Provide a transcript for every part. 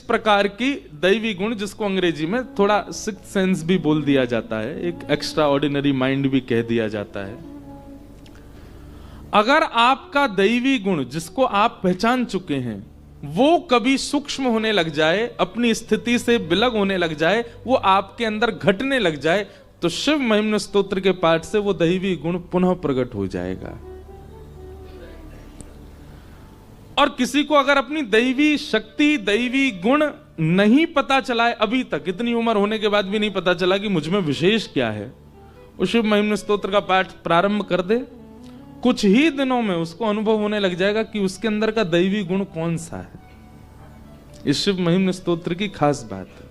प्रकार की दैवी गुण, जिसको अंग्रेजी में थोड़ा सिक्स्थ सेंस भी बोल दिया जाता है, एक एक्स्ट्रा ऑर्डिनरी माइंड भी कह दिया जाता है। अगर आपका दैवी गुण जिसको आप पहचान चुके हैं वो कभी सूक्ष्म होने लग जाए, अपनी स्थिति से विलग होने लग जाए, वो आपके अंदर घटने लग जाए, तो शिव महिम्न स्तोत्र के पाठ से वो दैवी गुण पुनः प्रकट हो जाएगा। और किसी को अगर अपनी दैवी शक्ति, दैवी गुण नहीं पता चला है अभी तक, इतनी उम्र होने के बाद भी नहीं पता चला कि मुझ में विशेष क्या है, वो शिव महिम्न स्तोत्र का पाठ प्रारंभ कर दे, कुछ ही दिनों में उसको अनुभव होने लग जाएगा कि उसके अंदर का दैवी गुण कौन सा है। इस शिव महिम्न स्तोत्र की खास बात है।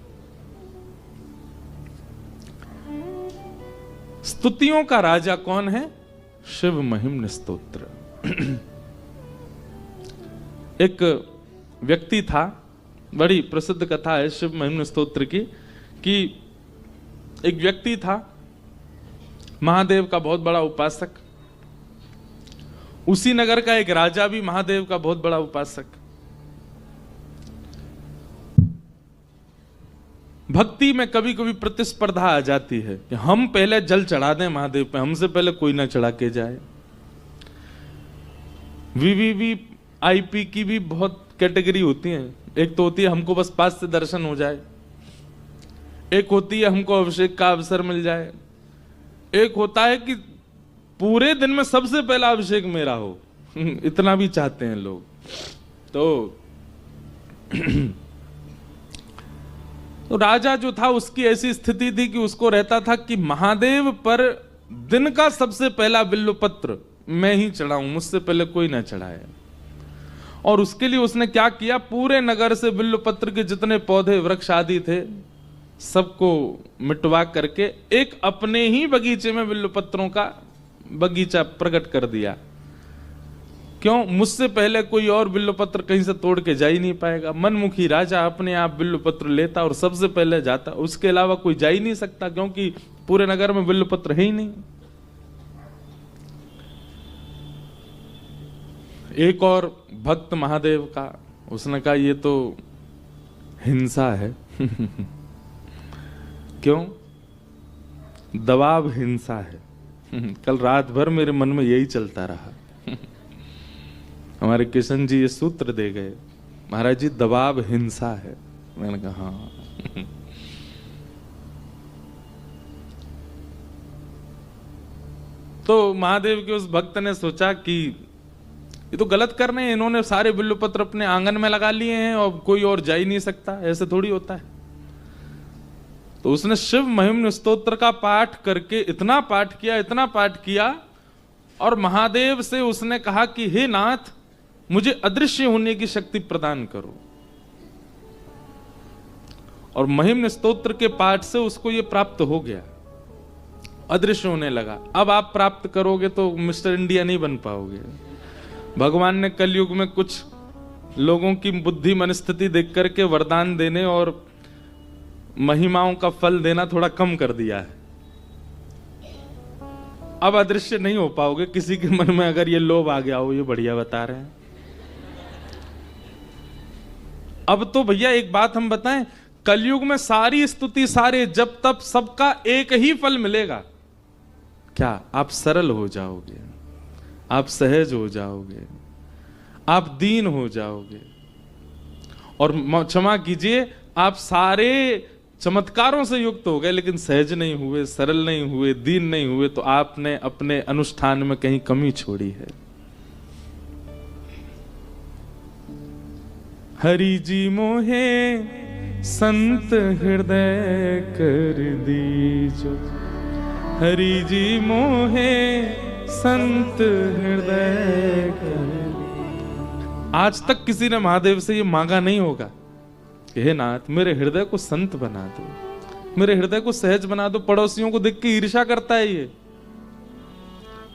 स्तुतियों का राजा कौन है? शिव महिम्न स्तोत्र। एक व्यक्ति था, बड़ी प्रसिद्ध कथा है शिव महिम्न स्तोत्र की, कि एक व्यक्ति था महादेव का बहुत बड़ा उपासक, उसी नगर का एक राजा भी महादेव का बहुत बड़ा उपासक। भक्ति में कभी कभी प्रतिस्पर्धा आ जाती है कि हम पहले जल चढ़ा दें महादेव पे, हमसे पहले कोई ना चढ़ा के जाए। वीवीवीआईपी की भी बहुत कैटेगरी होती है। एक तो होती है हमको बस पास से दर्शन हो जाए, एक होती है हमको अभिषेक का अवसर मिल जाए, एक होता है कि पूरे दिन में सबसे पहला अभिषेक मेरा हो। इतना भी चाहते हैं लोग। तो राजा जो था उसकी ऐसी स्थिति थी कि उसको रहता था कि महादेव पर दिन का सबसे पहला बिल्व पत्र मैं ही चढ़ाऊं, मुझसे पहले कोई ना चढ़ाए। और उसके लिए उसने क्या किया, पूरे नगर से बिल्व पत्र के जितने पौधे वृक्ष आदि थे सबको मिटवा करके एक अपने ही बगीचे में बिल्व पत्रों का बगीचा प्रकट कर दिया। क्यों? मुझसे पहले कोई और बिल्व पत्र कहीं से तोड़ के जा ही नहीं पाएगा। मनमुखी राजा अपने आप बिल्व पत्र लेता और सबसे पहले जाता, उसके अलावा कोई जा ही नहीं सकता, क्योंकि पूरे नगर में बिल्व पत्र है ही नहीं। एक और भक्त महादेव का, उसने कहा ये तो हिंसा है। क्यों? दबाव हिंसा है। कल रात भर मेरे मन में यही चलता रहा। हमारे किशन जी ये सूत्र दे गए, महाराज जी दबाव हिंसा है। मैंने कहा हाँ। तो महादेव के उस भक्त ने सोचा कि ये तो गलत कर रहे हैं, इन्होंने सारे बिल्व पत्र अपने आंगन में लगा लिए हैं और कोई और जा ही नहीं सकता, ऐसे थोड़ी होता है। तो उसने शिव महिम्न स्तोत्र का पाठ करके इतना पाठ किया और महादेव से उसने कहा कि हे नाथ, मुझे अदृश्य होने की शक्ति प्रदान करो। और महिम्न स्तोत्र के पाठ से उसको यह प्राप्त हो गया, अदृश्य होने लगा। अब आप प्राप्त करोगे तो मिस्टर इंडिया नहीं बन पाओगे। भगवान ने कलयुग में कुछ लोगों की बुद्धि मनस्थिति देख करके वरदान देने और महिमाओं का फल देना थोड़ा कम कर दिया है। अब अदृश्य नहीं हो पाओगे। किसी के मन में अगर ये लोभ आ गया हो, ये बढ़िया बता रहे हैं। अब तो भैया एक बात हम बताएं, कलयुग में सारी स्तुति, सारे जब तब, सबका एक ही फल मिलेगा। क्या? आप सरल हो जाओगे, आप सहज हो जाओगे, आप दीन हो जाओगे। और क्षमा कीजिए, आप सारे चमत्कारों से युक्त हो गए लेकिन सहज नहीं हुए, सरल नहीं हुए, दीन नहीं हुए, तो आपने अपने अनुष्ठान में कहीं कमी छोड़ी है। हरि जी मोहे संत हृदय कर दीजो, हरि जी मोहे संत हृदय कर। आज तक किसी ने महादेव से ये मांगा नहीं होगा, हे नाथ मेरे हृदय को संत बना दो, मेरे हृदय को सहज बना दो। पड़ोसियों को देख के ईर्ष्या करता है ये,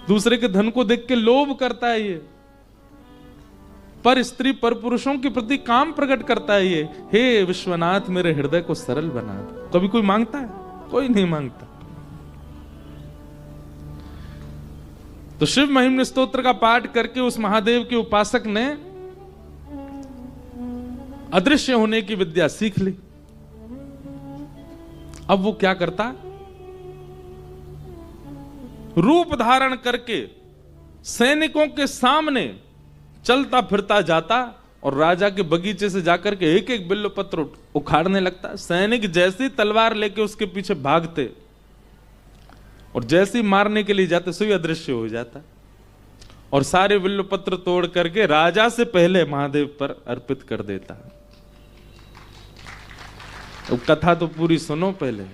दूसरे के धन को देख के लोभ करता है ये, पर स्त्री पर पुरुषों के प्रति काम प्रकट करता है ये। हे विश्वनाथ मेरे हृदय को सरल बना दो। कभी कोई मांगता है? कोई नहीं मांगता। तो शिव महिम्न स्तोत्र का पाठ करके उस महादेव के उपासक ने अदृश्य होने की विद्या सीख ली। अब वो क्या करता, रूप धारण करके सैनिकों के सामने चलता फिरता जाता और राजा के बगीचे से जाकर के एक एक बिल्व पत्र उखाड़ने लगता। सैनिक जैसी तलवार लेके उसके पीछे भागते और जैसी मारने के लिए जाते सो अदृश्य हो जाता और सारे बिल्व पत्र तोड़ करके राजा से पहले महादेव पर अर्पित कर देता। तो कथा तो पूरी सुनो पहले।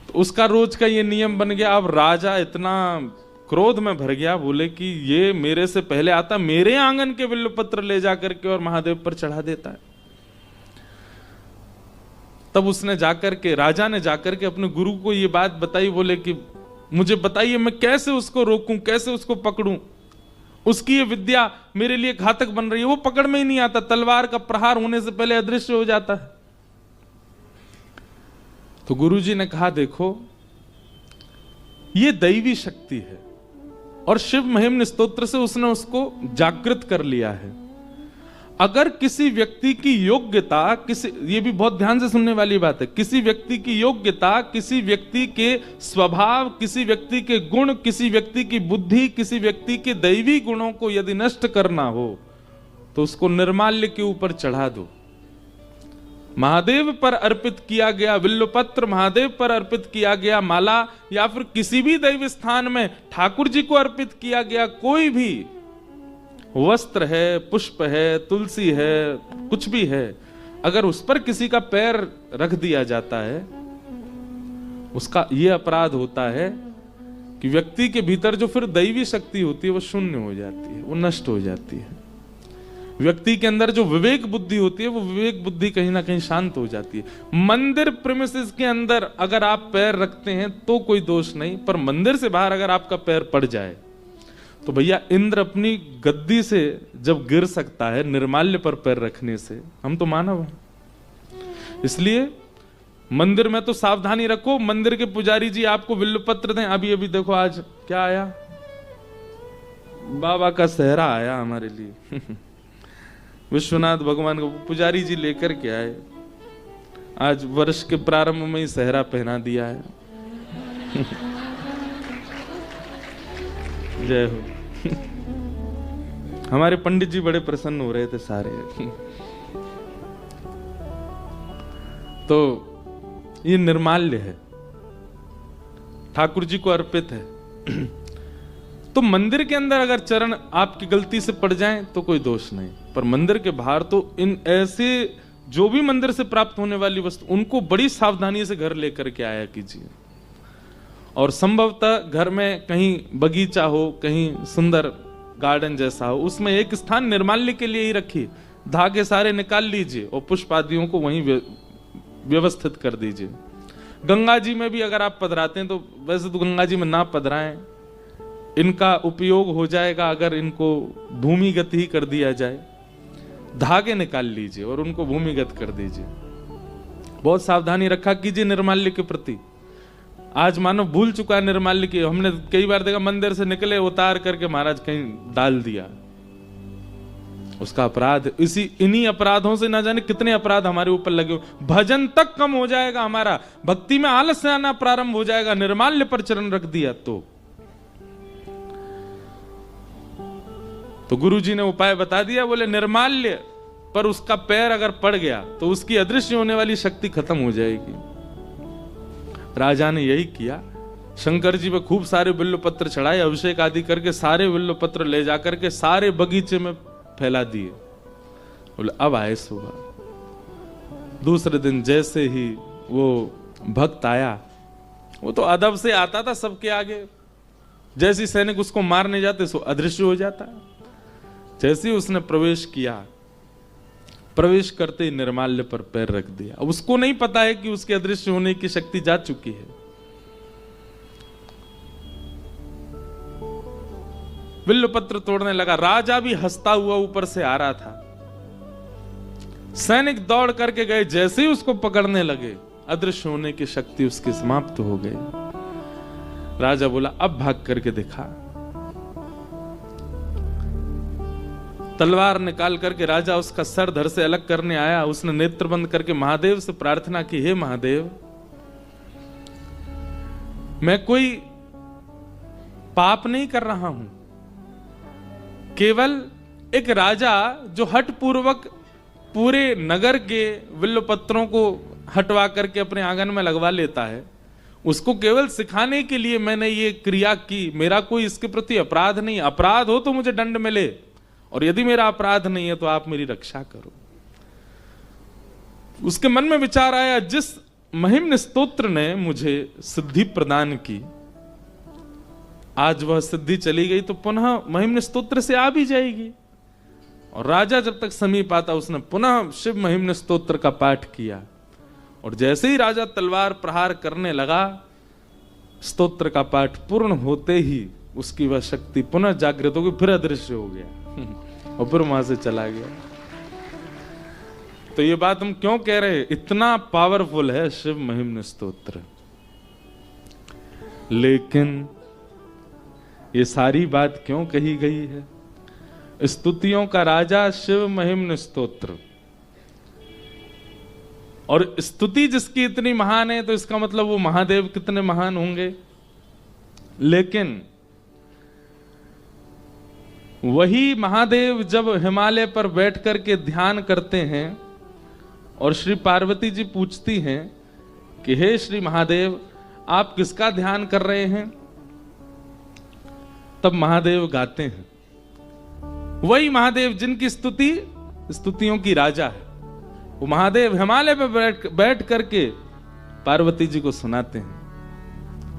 तो उसका रोज का ये नियम बन गया। अब राजा इतना क्रोध में भर गया, बोले कि ये मेरे से पहले आता, मेरे आंगन के बिल्व पत्र ले जाकर के और महादेव पर चढ़ा देता है। तब उसने जाकर के, राजा ने जाकर के अपने गुरु को ये बात बताई। बोले कि मुझे बताइए मैं कैसे उसको रोकूं, कैसे उसको पकड़ूं, उसकी ये विद्या मेरे लिए घातक बन रही है। वो पकड़ में ही नहीं आता, तलवार का प्रहार होने से पहले अदृश्य हो जाता है। तो गुरुजी ने कहा देखो ये दैवी शक्ति है और शिव महिम्न स्तोत्र से उसने उसको जागृत कर लिया है। अगर किसी व्यक्ति की योग्यता, ये भी बहुत ध्यान से सुनने वाली बात है, किसी व्यक्ति की योग्यता, किसी व्यक्ति के स्वभाव, किसी व्यक्ति के गुण, किसी व्यक्ति की बुद्धि, किसी व्यक्ति के दैवी गुणों को यदि नष्ट करना हो तो उसको निर्माल्य के ऊपर चढ़ा दो। महादेव पर अर्पित किया गया बिल्वपत्र, महादेव पर अर्पित किया गया माला, या फिर किसी भी दैव स्थान में ठाकुर जी को अर्पित किया गया कोई भी वस्त्र है, पुष्प है, तुलसी है, कुछ भी है, अगर उस पर किसी का पैर रख दिया जाता है, उसका यह अपराध होता है कि व्यक्ति के भीतर जो फिर दैवी शक्ति होती है वो शून्य हो जाती है, वो नष्ट हो जाती है। व्यक्ति के अंदर जो विवेक बुद्धि होती है वो विवेक बुद्धि कहीं ना कहीं शांत हो जाती है। मंदिर प्रीमिसेस के अंदर अगर आप पैर रखते हैं तो कोई दोष नहीं, पर मंदिर से बाहर अगर आपका पैर पड़ जाए तो भैया इंद्र अपनी गद्दी से जब गिर सकता है निर्माल्य पर पैर रखने से, हम तो मानव हैं। इसलिए मंदिर में तो सावधानी रखो। मंदिर के पुजारी जी आपको बिल्वपत्र दें। अभी अभी देखो आज क्या आया, बाबा का सेहरा आया हमारे लिए विश्वनाथ भगवान को पुजारी जी लेकर के आए। आज वर्ष के प्रारंभ में ही सेहरा पहना दिया है जय हो हमारे पंडित जी बड़े प्रसन्न हो रहे थे सारे तो ये निर्माल्य है, ठाकुर जी को अर्पित है। तो मंदिर के अंदर अगर चरण आपकी गलती से पड़ जाएं तो कोई दोष नहीं, पर मंदिर के बाहर तो इन ऐसे जो भी मंदिर से प्राप्त होने वाली वस्तु उनको बड़ी सावधानी से घर लेकर के आया कीजिए। और संभवतः घर में कहीं बगीचा हो, कहीं सुंदर गार्डन जैसा हो, उसमें एक स्थान निर्माल्य के लिए ही रखिए। धागे सारे निकाल लीजिए और पुष्प आदियों को वहीं व्यवस्थित कर दीजिए। गंगा जी में भी अगर आप पधराते हैं तो वैसे तो गंगा जी में ना पधराएं, इनका उपयोग हो जाएगा अगर इनको भूमिगत ही कर दिया जाए। धागे निकाल लीजिए और उनको भूमिगत कर दीजिए। बहुत सावधानी रखा कीजिए निर्माल्य के प्रति। आज मानो भूल चुका है निर्माल्य की। हमने कई बार देखा मंदिर से निकले उतार करके महाराज कहीं डाल दिया, उसका अपराध। इन्हीं अपराधों से ना जाने कितने अपराध हमारे ऊपर लगे हो। भजन तक कम हो जाएगा हमारा, भक्ति में आलस्य आना प्रारंभ हो जाएगा निर्माल्य पर चरण रख दिया तो गुरु जी ने उपाय बता दिया। बोले निर्माल्य पर उसका पैर अगर पड़ गया तो उसकी अदृश्य होने वाली शक्ति खत्म हो जाएगी। राजा ने यही किया। शंकर जी पे खूब सारे बिल्वपत्र चढ़ाए, अभिषेक आदि करके सारे बिल्वपत्र ले जाकर के सारे बगीचे में फैला दिए। बोले अब आए सुबह। दूसरे दिन जैसे ही वो भक्त आया, वो तो अदब से आता था सबके आगे, जैसे सैनिक उसको मारने जाते सो अदृश्य हो जाता। जैसे ही उसने प्रवेश किया, प्रवेश करते ही निर्माल्य पर पैर रख दिया। अब उसको नहीं पता है कि उसके अदृश्य होने की शक्ति जा चुकी है। बिल्वपत्र तोड़ने लगा। राजा भी हंसता हुआ ऊपर से आ रहा था। सैनिक दौड़ करके गए, जैसे ही उसको पकड़ने लगे अदृश्य होने की शक्ति उसकी समाप्त हो गई। राजा बोला अब भाग करके दिखा। तलवार निकाल करके राजा उसका सर धड़ से अलग करने आया। उसने नेत्र बंद करके महादेव से प्रार्थना की, हे महादेव, मैं कोई पाप नहीं कर रहा हूं, केवल एक राजा जो हठ पूर्वक पूरे नगर के बिल्व पत्रों को हटवा करके अपने आंगन में लगवा लेता है, उसको केवल सिखाने के लिए मैंने ये क्रिया की। मेरा कोई इसके प्रति अपराध नहीं, अपराध हो तो मुझे दंड मिले, और यदि मेरा अपराध नहीं है तो आप मेरी रक्षा करो। उसके मन में विचार आया, जिस महिम्न स्तोत्र ने मुझे सिद्धि प्रदान की, आज वह सिद्धि चली गई तो पुनः महिम्न स्तोत्र से आ भी जाएगी। और राजा जब तक समीप आता उसने पुनः शिव महिम्न स्तोत्र का पाठ किया, और जैसे ही राजा तलवार प्रहार करने लगा, स्तोत्र का पाठ पूर्ण होते ही उसकी वह शक्ति पुनः जागृत हो गई, फिर अदृश्य हो गया और फिर वहां से चला गया। तो ये बात हम क्यों कह रहे हैं, इतना पावरफुल है शिव महिम्न स्तोत्र। लेकिन ये सारी बात क्यों कही गई है? स्तुतियों का राजा शिव महिम्न स्तोत्र, और स्तुति जिसकी इतनी महान है तो इसका मतलब वो महादेव कितने महान होंगे। लेकिन वही महादेव जब हिमालय पर बैठ करके ध्यान करते हैं और श्री पार्वती जी पूछती हैं कि हे श्री महादेव, आप किसका ध्यान कर रहे हैं, तब महादेव गाते हैं। वही महादेव जिनकी स्तुति स्तुतियों की राजा है, वो महादेव हिमालय पर बैठ करके पार्वती जी को सुनाते हैं।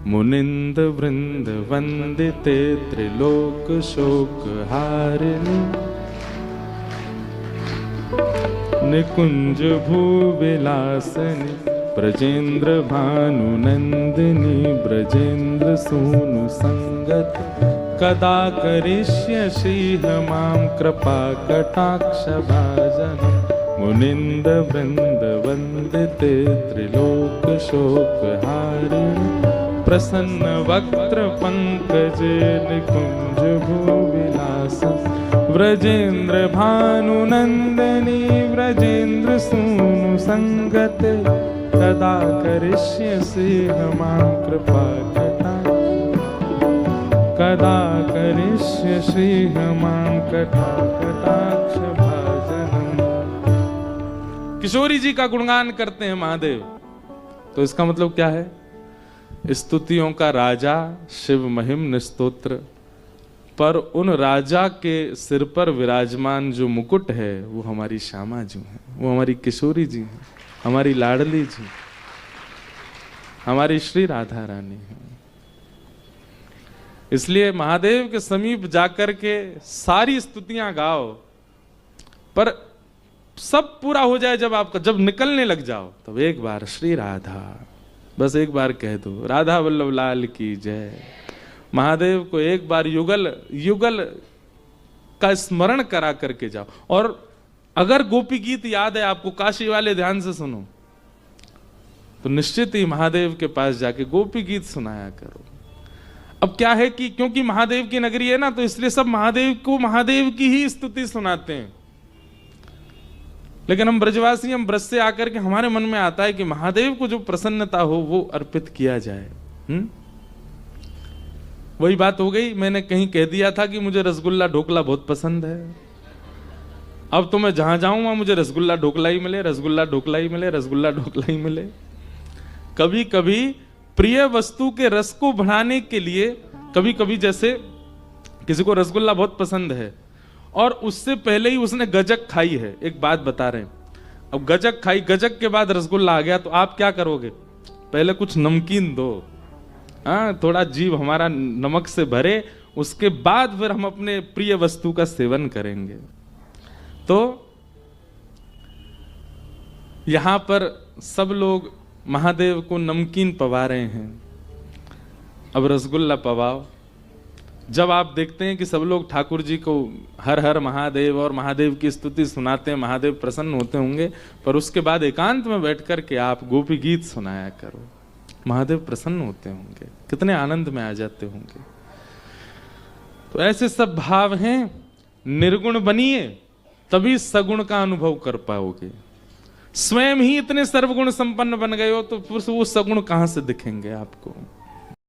मुनिंद वृंद वंदिते त्रिलोक शोक हारिणी, निकुंज भूविलासनी, ब्रजेंद्र भानु नंदिनी, ब्रजेंद्र सूनु संगत, कदा करिष्यसि मां कृपा कटाक्ष भाजनम्। मुनिंद वृंद वंदिते त्रिलोक शोक हारिणी, प्रसन्न वक्त्र पंकज निकुंज भूविलास, ब्रजेंद्र भानु नंदिनी, ब्रजेंद्र सूनु संगत, कदा करिष्यसि मां कृपा कटाक्ष, कदा करिष्यसि मां कटाक्ष भाजनम्। किशोरी जी का गुणगान करते हैं महादेव, तो इसका मतलब क्या है? स्तुतियों का राजा शिव महिम्न स्तोत्र, पर उन राजा के सिर पर विराजमान जो मुकुट है वो हमारी श्यामा जी हैं, वो हमारी किशोरी जी हैं, हमारी लाडली जी, हमारी श्री राधा रानी है। इसलिए महादेव के समीप जाकर के सारी स्तुतियां गाओ, पर सब पूरा हो जाए जब आपका, जब निकलने लग जाओ तब एक बार श्री राधा, बस एक बार कह दो, राधा वल्लभ लाल की जय। महादेव को एक बार युगल युगल का स्मरण करा करके जाओ। और अगर गोपी गीत याद है आपको, काशी वाले ध्यान से सुनो, तो निश्चित ही महादेव के पास जाके गोपी गीत सुनाया करो। अब क्या है कि क्योंकि महादेव की नगरी है ना, तो इसलिए सब महादेव को महादेव की ही स्तुति सुनाते हैं। लेकिन हम ब्रजवासी, हम ब्रज से आकर के हमारे मन में आता है कि महादेव को जो प्रसन्नता हो वो अर्पित किया जाए। वही बात हो गई, मैंने कहीं कह दिया था कि मुझे रसगुल्ला ढोकला बहुत पसंद है। अब तो मैं जहां जाऊंगा मुझे रसगुल्ला ढोकला ही मिले, रसगुल्ला ढोकला ही मिले, रसगुल्ला ढोकला ही मिले। कभी कभी प्रिय वस्तु के रस को बढ़ाने के लिए, कभी कभी जैसे किसी को रसगुल्ला बहुत पसंद है और उससे पहले ही उसने गजक खाई है, एक बात बता रहे हैं, अब गजक खाई, गजक के बाद रसगुल्ला आ गया, तो आप क्या करोगे? पहले कुछ नमकीन दो, हाँ, थोड़ा जीभ हमारा नमक से भरे, उसके बाद फिर हम अपने प्रिय वस्तु का सेवन करेंगे। तो यहां पर सब लोग महादेव को नमकीन पवा रहे हैं, अब रसगुल्ला पवाओ। जब आप देखते हैं कि सब लोग ठाकुर जी को हर हर महादेव और महादेव की स्तुति सुनाते हैं, महादेव प्रसन्न होते होंगे, पर उसके बाद एकांत में बैठ कर के आप गोपी गीत सुनाया करो, महादेव प्रसन्न होते होंगे, कितने आनंद में आ जाते होंगे। तो ऐसे सब भाव हैं निर्गुण बनिए तभी सगुण का अनुभव कर पाओगे। स्वयं ही इतने सर्वगुण संपन्न बन गए हो तो फिर वो सगुण कहां से दिखेंगे आपको।